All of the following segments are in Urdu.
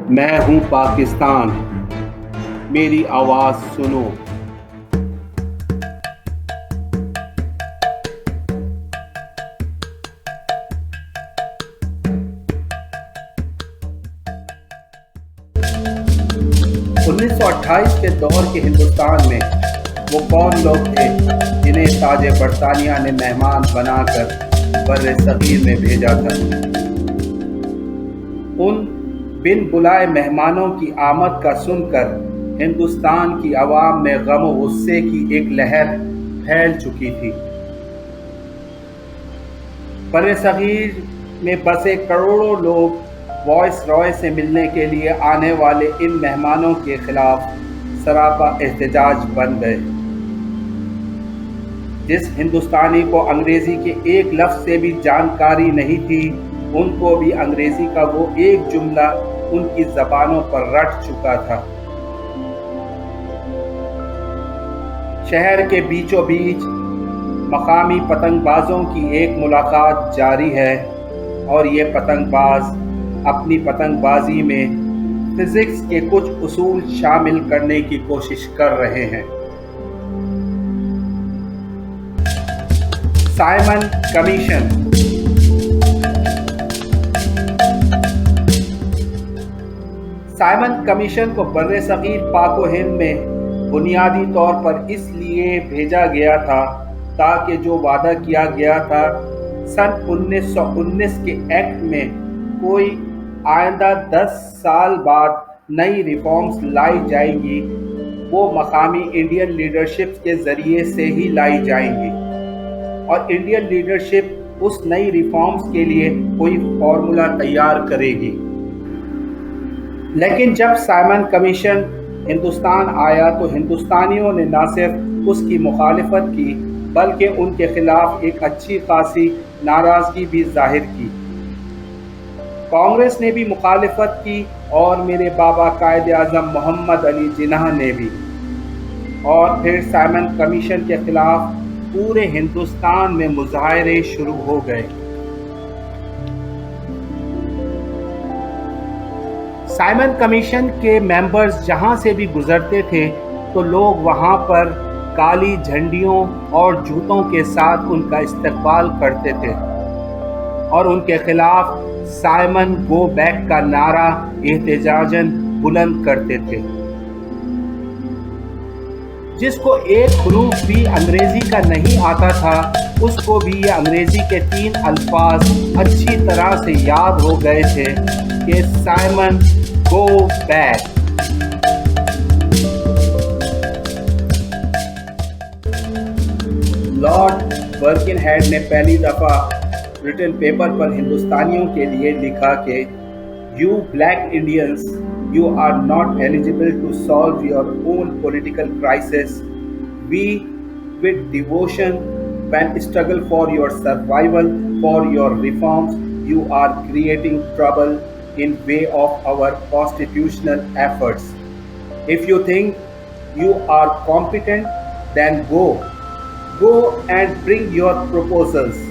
میں ہوں پاکستان، میری آواز سنو۔ انیس سو اٹھائیس کے دور کے ہندوستان میں وہ کون لوگ تھے جنہیں تاج برطانیہ نے مہمان بنا کر بر صغیر میں بھیجا تھا؟ ان بن بلائے مہمانوں کی آمد کا سن کر ہندوستان کی عوام میں غم و غصے کی ایک لہر پھیل چکی تھی۔ بر صغیر میں بسے کروڑوں لوگ وائس رائے سے ملنے کے لیے آنے والے ان مہمانوں کے خلاف سراپا احتجاج بن گئے۔ جس ہندوستانی کو انگریزی کے ایک لفظ سے بھی جانکاری نہیں تھی، ان کو بھی انگریزی کا وہ ایک جملہ ان کی زبانوں پر رٹ چکا تھا۔ شہر کے بیچوں بیچ مقامی پتنگ بازوں کی ایک ملاقات جاری ہے، اور یہ پتنگ باز اپنی پتنگ بازی میں فزکس کے کچھ اصول شامل کرنے کی کوشش کر رہے ہیں۔ Simon commission. سائمن کمیشن کو بر صغیر پاک و ہند میں بنیادی طور پر اس لیے بھیجا گیا تھا تاکہ جو وعدہ کیا گیا تھا سن 1919 کے ایکٹ میں کوئی آئندہ 10 سال بعد نئی ریفارمز لائی جائیں گی، وہ مقامی انڈین لیڈرشپ کے ذریعے سے ہی لائی جائیں گی، اور انڈین لیڈرشپ اس نئی ریفارمز کے لیے کوئی فارمولا تیار کرے گی۔ لیکن جب سائمن کمیشن ہندوستان آیا تو ہندوستانیوں نے نہ صرف اس کی مخالفت کی بلکہ ان کے خلاف ایک اچھی خاصی ناراضگی بھی ظاہر کی۔ کانگریس نے بھی مخالفت کی، اور میرے بابا قائد اعظم محمد علی جناح نے بھی، اور پھر سائمن کمیشن کے خلاف پورے ہندوستان میں مظاہرے شروع ہو گئے۔ سائمن کمیشن کے ممبرز جہاں سے بھی گزرتے تھے تو لوگ وہاں پر کالی جھنڈیوں اور جوتوں کے ساتھ ان کا استقبال کرتے تھے، اور ان کے خلاف سائمن گو بیک کا نعرہ احتجاجاً بلند کرتے تھے۔ جس کو ایک حروف بھی انگریزی کا نہیں آتا تھا، اس کو بھی یہ انگریزی کے 3 الفاظ اچھی طرح سے یاد ہو گئے تھے کہ سائمن گو بیک۔ لارڈ برکنہیڈ نے پہلی دفعہ ریٹن پیپر پر ہندوستانیوں کے لیے لکھا کہ "You black Indians, you are not eligible to solve your own political crisis. We, with devotion, when struggle for your survival, for your reforms, you are creating trouble in way of our constitutional efforts. If you think you are competent, then go and bring your proposals."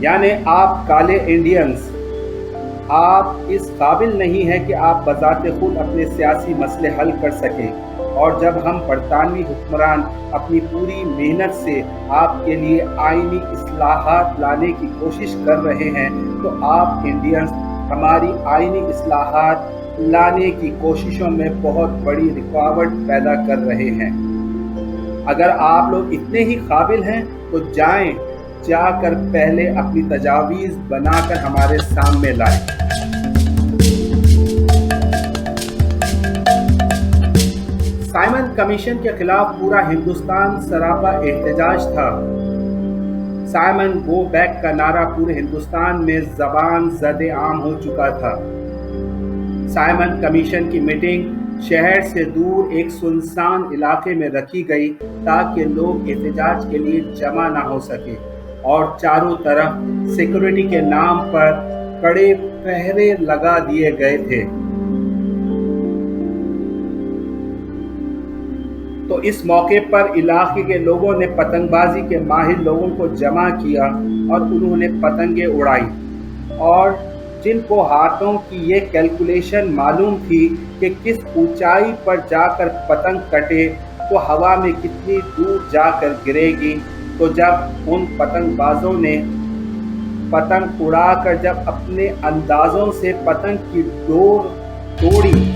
یعنی آپ کالے انڈینز، آپ اس قابل نہیں ہیں کہ آپ بذات خود اپنے سیاسی مسئلے حل کر سکیں، اور جب ہم برطانوی حکمران اپنی پوری محنت سے آپ کے لیے آئینی اصلاحات لانے کی کوشش کر رہے ہیں تو آپ انڈینز ہماری آئینی اصلاحات لانے کی کوششوں میں بہت بڑی رکاوٹ پیدا کر رہے ہیں۔ اگر آپ لوگ اتنے ہی قابل ہیں تو جا کر پہلے اپنی تجاویز بنا کر ہمارے سامنے لائیں۔ سائمن کمیشن کے خلاف پورا ہندوستان سراپا احتجاج تھا۔ سائمن گو بیک کا نعرہ پورے ہندوستان میں زبان زد عام ہو چکا تھا۔ سائمن کمیشن کی میٹنگ شہر سے دور ایک سنسان علاقے میں رکھی گئی تاکہ لوگ احتجاج کے لیے جمع نہ ہو سکیں، اور چاروں طرف سیکورٹی کے نام پر کڑے پہرے لگا دیے گئے تھے۔ تو اس موقع پر علاقے کے لوگوں نے پتنگ بازی کے ماہر لوگوں کو جمع کیا اور انہوں نے پتنگیں اڑائی، اور جن کو ہاتھوں کی یہ کیلکولیشن معلوم تھی کہ کس اونچائی پر جا کر پتنگ کٹے تو ہوا میں کتنی دور جا کر گرے گی، تو جب ان پتنگ بازوں نے پتنگ اڑا کر جب اپنے اندازوں سے پتنگ کی ڈور توڑی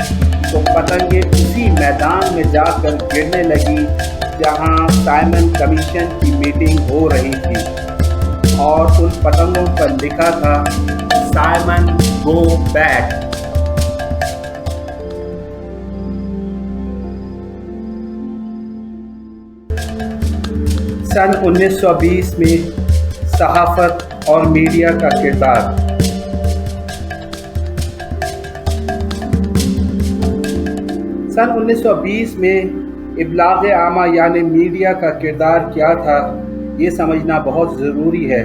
تو پتنگیں اسی میدان میں جا کر گرنے لگی جہاں سائمن کمیشن کی میٹنگ ہو رہی تھی، اور ان پتنگوں پر لکھا تھا سائمن گو بیک۔ سن 1920 میں صحافت اور میڈیا کا کردار۔ سن 1920 میں ابلاغ عامہ یعنی میڈیا کا کردار کیا تھا، یہ سمجھنا بہت ضروری ہے۔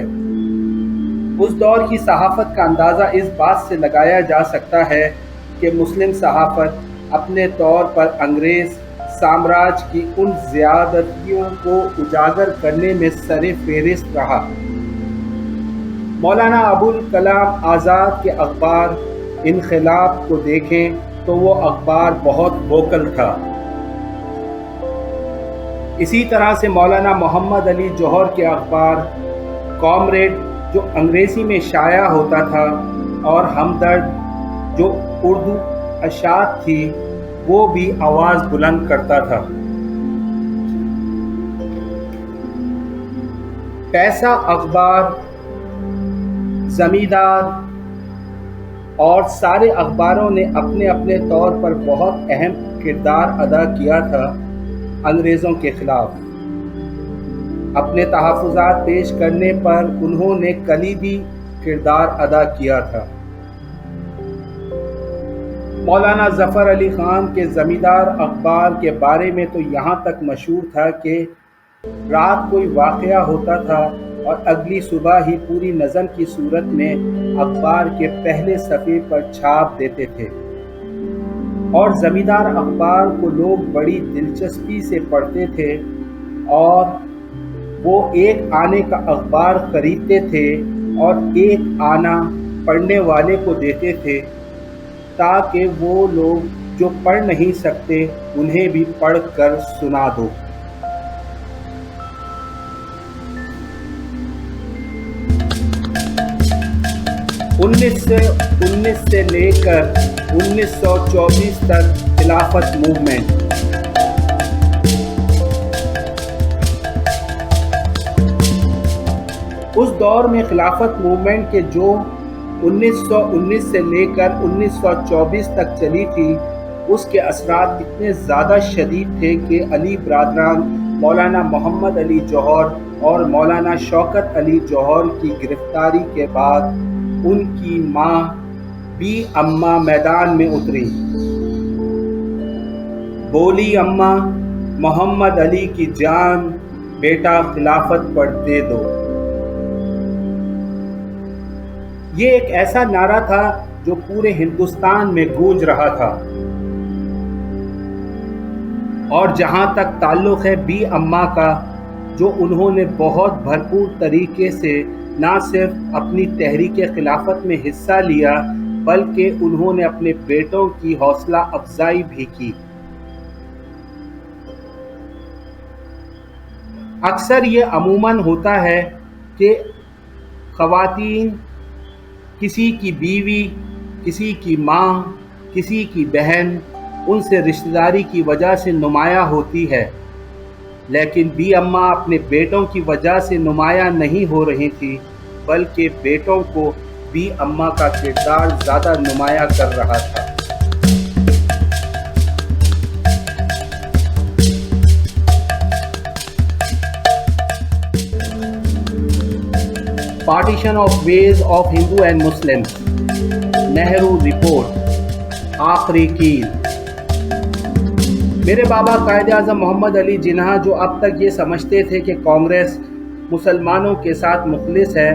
اس دور کی صحافت کا اندازہ اس بات سے لگایا جا سکتا ہے کہ مسلم صحافت اپنے طور پر انگریز سامراج کی ان زیادتیوں کو اجاگر کرنے میں سر فہرست رہا۔ مولانا ابوالکلام آزاد کے اخبار انقلاب کو دیکھیں تو وہ اخبار بہت ووکل تھا۔ اسی طرح سے مولانا محمد علی جوہر کے اخبار کامریڈ جو انگریزی میں شائع ہوتا تھا اور ہمدرد جو اردو اشاعت تھی وہ بھی آواز بلند کرتا تھا۔ پیسہ اخبار، زمیندار اور سارے اخباروں نے اپنے اپنے طور پر بہت اہم کردار ادا کیا تھا انگریزوں کے خلاف۔ اپنے تحفظات پیش کرنے پر انہوں نے کلیدی کردار ادا کیا تھا۔ مولانا ظفر علی خان کے زمیندار اخبار کے بارے میں تو یہاں تک مشہور تھا کہ رات کوئی واقعہ ہوتا تھا اور اگلی صبح ہی پوری نظم کی صورت میں اخبار کے پہلے صفحے پر چھاپ دیتے تھے، اور زمیندار اخبار کو لوگ بڑی دلچسپی سے پڑھتے تھے اور وہ ایک آنے کا اخبار خریدتے تھے اور ایک آنا پڑھنے والے کو دیتے تھے تاکہ وہ لوگ جو پڑھ نہیں سکتے انہیں بھی پڑھ کر سنا دو۔ انیس سے لے کر 1924 تک خلافت موومنٹ۔ اس دور میں خلافت موومنٹ کے جو 1919 سے لے کر 1924 تک چلی تھی، اس کے اثرات اتنے زیادہ شدید تھے کہ علی برادران مولانا محمد علی جوہر اور مولانا شوکت علی جوہر کی گرفتاری کے بعد ان کی ماں بی اماں میدان میں اتری۔ بولی اماں محمد علی کی جان، بیٹا خلافت پر دے دو۔ یہ ایک ایسا نعرہ تھا جو پورے ہندوستان میں گونج رہا تھا، اور جہاں تک تعلق ہے بی اماں کا، جو انہوں نے بہت بھرپور طریقے سے نہ صرف اپنی تحریک خلافت میں حصہ لیا بلکہ انہوں نے اپنے بیٹوں کی حوصلہ افزائی بھی کی۔ اکثر یہ عموماً ہوتا ہے کہ خواتین کسی کی بیوی، کسی کی ماں، کسی کی بہن ان سے رشتہ داری کی وجہ سے نمایاں ہوتی ہے، لیکن بی اماں اپنے بیٹوں کی وجہ سے نمایاں نہیں ہو رہی تھی بلکہ بیٹوں کو بی اماں کا کردار زیادہ نمایاں کر رہا تھا۔ Partition of ways of Hindu and Muslim, Nehru report, آخری کیل۔ میرے بابا قائد اعظم محمد علی جناح جو اب تک یہ سمجھتے تھے کہ کانگریس مسلمانوں کے ساتھ مخلص ہے،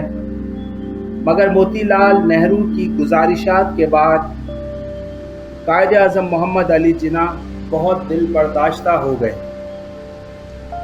مگر موتی لال نہرو کی گزارشات کے بعد قائد اعظم محمد علی جناح بہت دل برداشتہ ہو گئے۔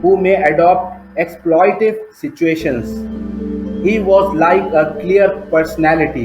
who may adopt exploitive situations. He was like a clear personality.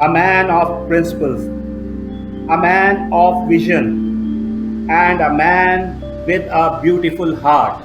a man of principles, a man of vision, and a man with a beautiful heart.